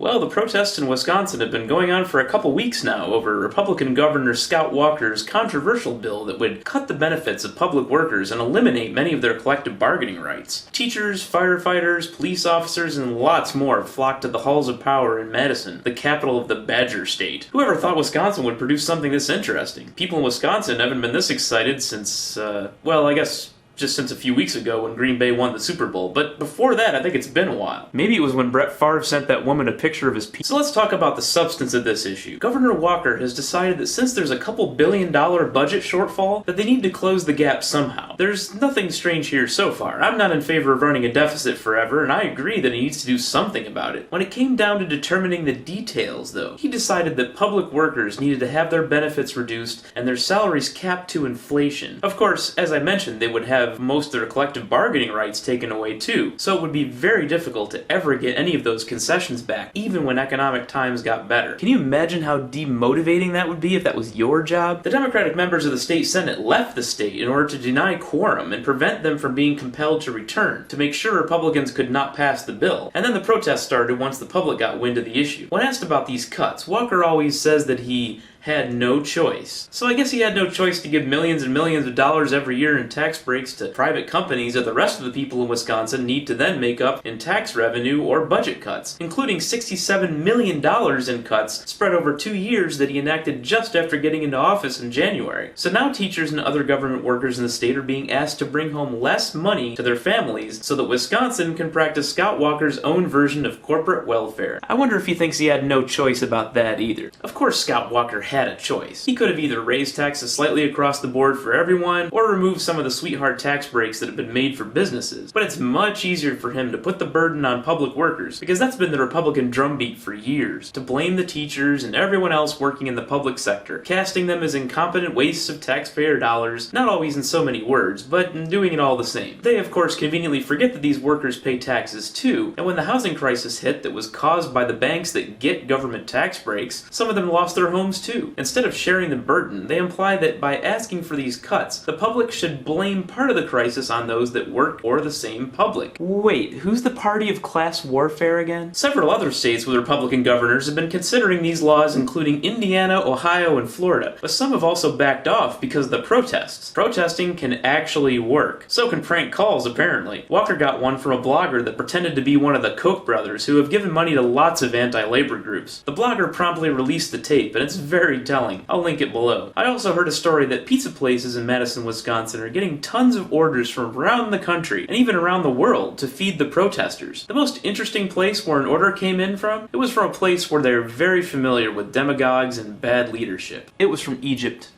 Well, the protests in Wisconsin have been going on for a couple weeks now over Republican Governor Scott Walker's controversial bill that would cut the benefits of public workers and eliminate many of their collective bargaining rights. Teachers, firefighters, police officers, and lots more have flocked to the halls of power in Madison, the capital of the Badger State. Whoever thought Wisconsin would produce something this interesting? People in Wisconsin haven't been this excited since, I guess just since a few weeks ago when Green Bay won the Super Bowl, but before that I think it's been a while. Maybe it was when Brett Favre sent that woman a picture of his pee. So let's talk about the substance of this issue. Governor Walker has decided that since there's a couple $1 billion budget shortfall, that they need to close the gap somehow. There's nothing strange here so far. I'm not in favor of running a deficit forever, and I agree that he needs to do something about it. When it came down to determining the details, though, he decided that public workers needed to have their benefits reduced and their salaries capped to inflation. Of course, as I mentioned, they would have most of their collective bargaining rights taken away too, so it would be very difficult to ever get any of those concessions back, even when economic times got better. Can you imagine how demotivating that would be if that was your job? The Democratic members of the state Senate left the state in order to deny quorum and prevent them from being compelled to return, to make sure Republicans could not pass the bill. And then the protests started once the public got wind of the issue. When asked about these cuts, Walker always says that he had no choice. So I guess he had no choice to give millions and millions of dollars every year in tax breaks to private companies that the rest of the people in Wisconsin need to then make up in tax revenue or budget cuts, including $67 million in cuts spread over 2 years that he enacted just after getting into office in January. So now teachers and other government workers in the state are being asked to bring home less money to their families so that Wisconsin can practice Scott Walker's own version of corporate welfare. I wonder if he thinks he had no choice about that either. Of course Scott Walker had a choice. He could have either raised taxes slightly across the board for everyone, or removed some of the sweetheart tax breaks that have been made for businesses. But it's much easier for him to put the burden on public workers, because that's been the Republican drumbeat for years, to blame the teachers and everyone else working in the public sector, casting them as incompetent wastes of taxpayer dollars, not always in so many words, but doing it all the same. They, of course, conveniently forget that these workers pay taxes too, and when the housing crisis hit that was caused by the banks that get government tax breaks, some of them lost their homes too. Instead of sharing the burden, they imply that by asking for these cuts, the public should blame part of the crisis on those that work for the same public. Wait, who's the party of class warfare again? Several other states with Republican governors have been considering these laws, including Indiana, Ohio, and Florida, but some have also backed off because of the protests. Protesting can actually work. So can prank calls, apparently. Walker got one from a blogger that pretended to be one of the Koch brothers, who have given money to lots of anti-labor groups. The blogger promptly released the tape, and it's very telling. I'll link it below. I also heard a story that pizza places in Madison, Wisconsin are getting tons of orders from around the country, and even around the world, to feed the protesters. The most interesting place where an order came in from? It was from a place where they're very familiar with demagogues and bad leadership. It was from Egypt.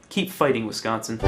Keep fighting, Wisconsin.